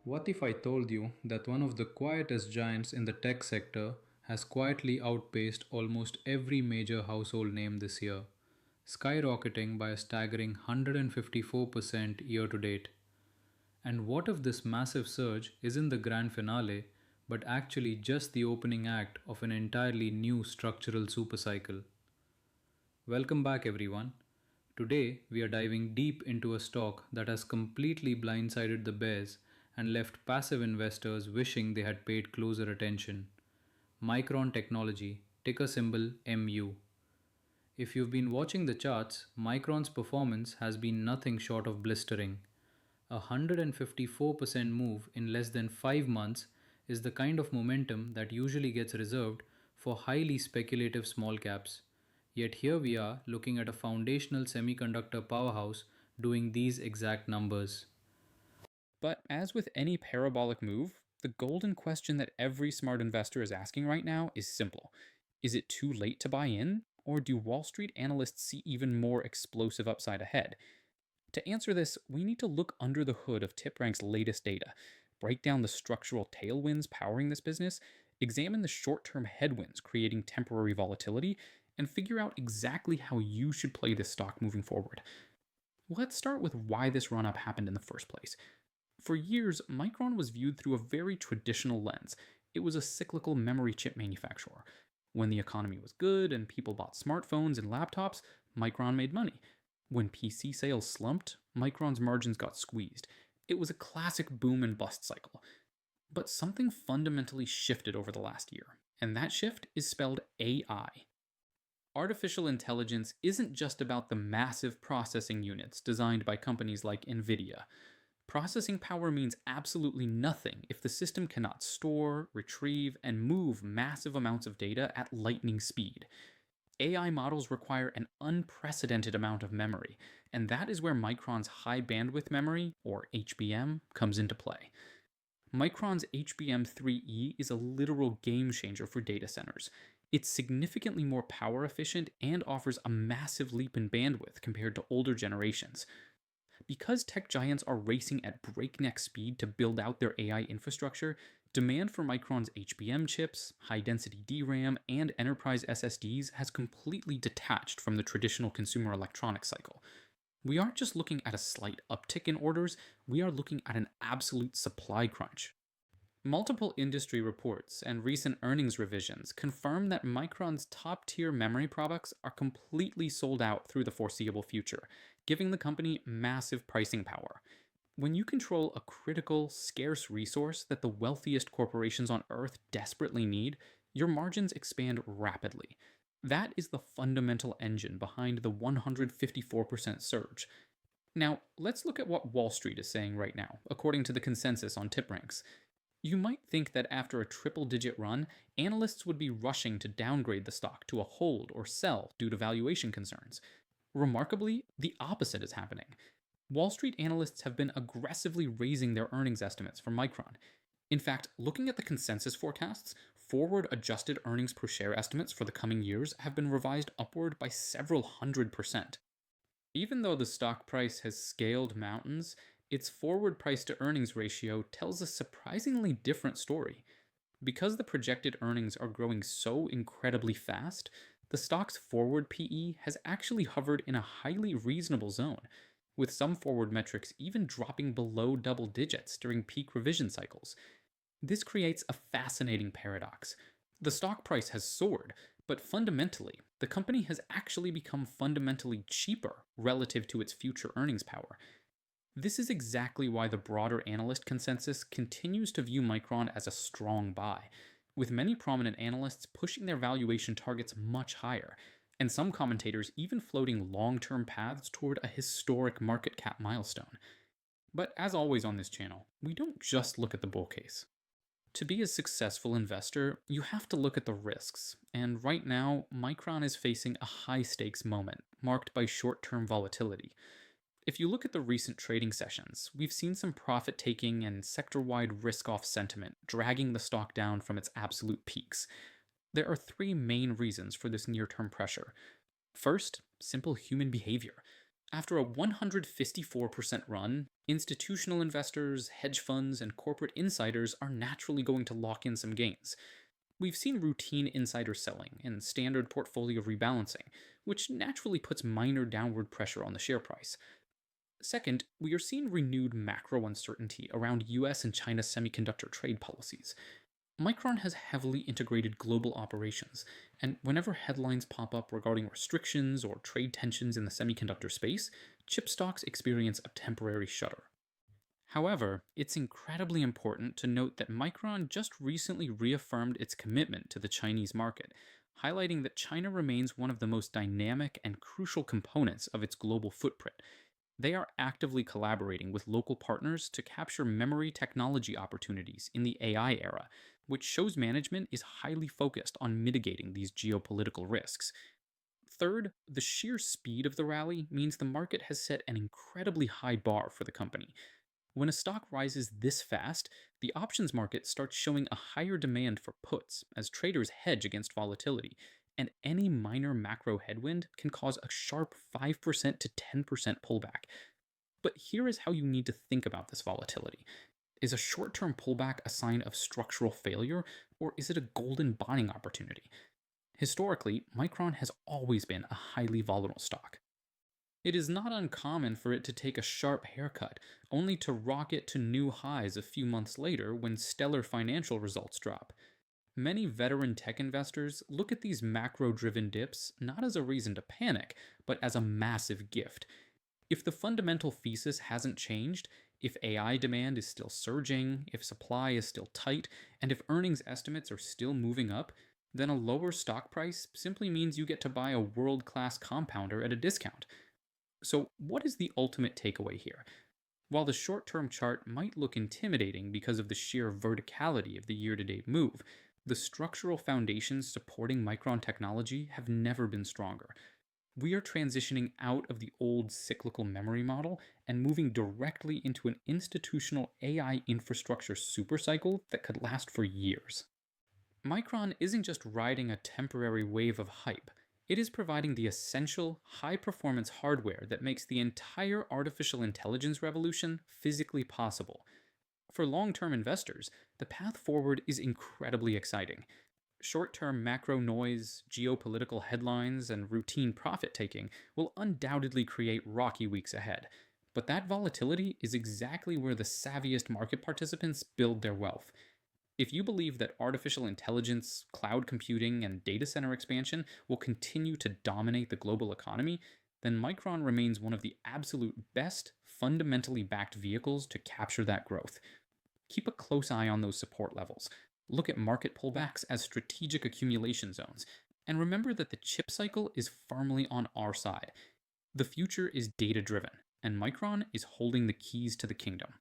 What if I told you that one of the quietest giants in the tech sector has quietly outpaced almost every major household name this year, skyrocketing by a staggering 154% year to date? And what if this massive surge isn't the grand finale, but actually just the opening act of an entirely new structural supercycle? Welcome back, everyone. Today, we are diving deep into a stock that has completely blindsided the bears and left passive investors wishing they had paid closer attention. Micron Technology, ticker symbol MU. If you've been watching the charts, Micron's performance has been nothing short of blistering. A 154% move in less than 5 months is the kind of momentum that usually gets reserved for highly speculative small caps. Yet here we are looking at a foundational semiconductor powerhouse doing these exact numbers. But as with any parabolic move, the golden question that every smart investor is asking right now is simple. Is it too late to buy in, or do Wall Street analysts see even more explosive upside ahead? To answer this, we need to look under the hood of TipRank's latest data, break down the structural tailwinds powering this business, examine the short term headwinds creating temporary volatility, and figure out exactly how you should play this stock moving forward. Let's start with why this run up happened in the first place. For years, Micron was viewed through a very traditional lens. It was a cyclical memory chip manufacturer. When the economy was good and people bought smartphones and laptops, Micron made money. When PC sales slumped, Micron's margins got squeezed. It was a classic boom and bust cycle. But something fundamentally shifted over the last year, and that shift is spelled AI. Artificial intelligence isn't just about the massive processing units designed by companies like Nvidia. Processing power means absolutely nothing if the system cannot store, retrieve, and move massive amounts of data at lightning speed. AI models require an unprecedented amount of memory, and that is where Micron's high bandwidth memory, or HBM, comes into play. Micron's HBM3E is a literal game changer for data centers. It's significantly more power efficient and offers a massive leap in bandwidth compared to older generations. Because tech giants are racing at breakneck speed to build out their AI infrastructure, demand for Micron's HBM chips, high density DRAM, and enterprise SSDs has completely detached from the traditional consumer electronics cycle. We aren't just looking at a slight uptick in orders, we are looking at an absolute supply crunch. Multiple industry reports and recent earnings revisions confirm that Micron's top tier memory products are completely sold out through the foreseeable future, giving the company massive pricing power. When you control a critical, scarce resource that the wealthiest corporations on Earth desperately need, your margins expand rapidly. That is the fundamental engine behind the 154% surge. Now, let's look at what Wall Street is saying right now, according to the consensus on TipRanks. You might think that after a triple digit run, analysts would be rushing to downgrade the stock to a hold or sell due to valuation concerns. Remarkably, the opposite is happening. Wall Street analysts have been aggressively raising their earnings estimates for Micron. In fact, looking at the consensus forecasts, forward adjusted earnings per share estimates for the coming years have been revised upward by several 100%. Even though the stock price has scaled mountains, its forward price to earnings ratio tells a surprisingly different story. Because the projected earnings are growing so incredibly fast, the stock's forward PE has actually hovered in a highly reasonable zone, with some forward metrics even dropping below double digits during peak revision cycles. This creates a fascinating paradox. The stock price has soared, but fundamentally, the company has actually become fundamentally cheaper relative to its future earnings power. This is exactly why the broader analyst consensus continues to view Micron as a strong buy, with many prominent analysts pushing their valuation targets much higher, and some commentators even floating long term paths toward a historic market cap milestone. But as always on this channel, we don't just look at the bull case. To be a successful investor, you have to look at the risks, and right now, Micron is facing a high stakes moment, marked by short term volatility. If you look at the recent trading sessions, we've seen some profit taking and sector wide risk off sentiment dragging the stock down from its absolute peaks. There are three main reasons for this near term pressure. First, simple human behavior. After a 154% run, institutional investors, hedge funds, and corporate insiders are naturally going to lock in some gains. We've seen routine insider selling and standard portfolio rebalancing, which naturally puts minor downward pressure on the share price. Second, we are seeing renewed macro uncertainty around US and China semiconductor trade policies. Micron has heavily integrated global operations, and whenever headlines pop up regarding restrictions or trade tensions in the semiconductor space, chip stocks experience a temporary shudder. However, it's incredibly important to note that Micron just recently reaffirmed its commitment to the Chinese market, highlighting that China remains one of the most dynamic and crucial components of its global footprint. They are actively collaborating with local partners to capture memory technology opportunities in the AI era, which shows management is highly focused on mitigating these geopolitical risks. Third, the sheer speed of the rally means the market has set an incredibly high bar for the company. When a stock rises this fast, the options market starts showing a higher demand for puts as traders hedge against volatility, and any minor macro headwind can cause a sharp 5% to 10% pullback. But here is how you need to think about this volatility. Is a short term pullback a sign of structural failure, or is it a golden buying opportunity? Historically, Micron has always been a highly volatile stock. It is not uncommon for it to take a sharp haircut, only to rocket to new highs a few months later when stellar financial results drop. Many veteran tech investors look at these macro driven dips not as a reason to panic, but as a massive gift. If the fundamental thesis hasn't changed, if AI demand is still surging, if supply is still tight, and if earnings estimates are still moving up, then a lower stock price simply means you get to buy a world class compounder at a discount. So, what is the ultimate takeaway here? While the short term chart might look intimidating because of the sheer verticality of the year to date move, the structural foundations supporting Micron technology have never been stronger. We are transitioning out of the old cyclical memory model and moving directly into an institutional AI infrastructure supercycle that could last for years. Micron isn't just riding a temporary wave of hype, it is providing the essential, high performance hardware that makes the entire artificial intelligence revolution physically possible. For long term investors, the path forward is incredibly exciting. Short term macro noise, geopolitical headlines, and routine profit taking will undoubtedly create rocky weeks ahead. But that volatility is exactly where the savviest market participants build their wealth. If you believe that artificial intelligence, cloud computing, and data center expansion will continue to dominate the global economy, then Micron remains one of the absolute best, fundamentally backed vehicles to capture that growth. Keep a close eye on those support levels. Look at market pullbacks as strategic accumulation zones. And remember that the chip cycle is firmly on our side. The future is data driven, and Micron is holding the keys to the kingdom.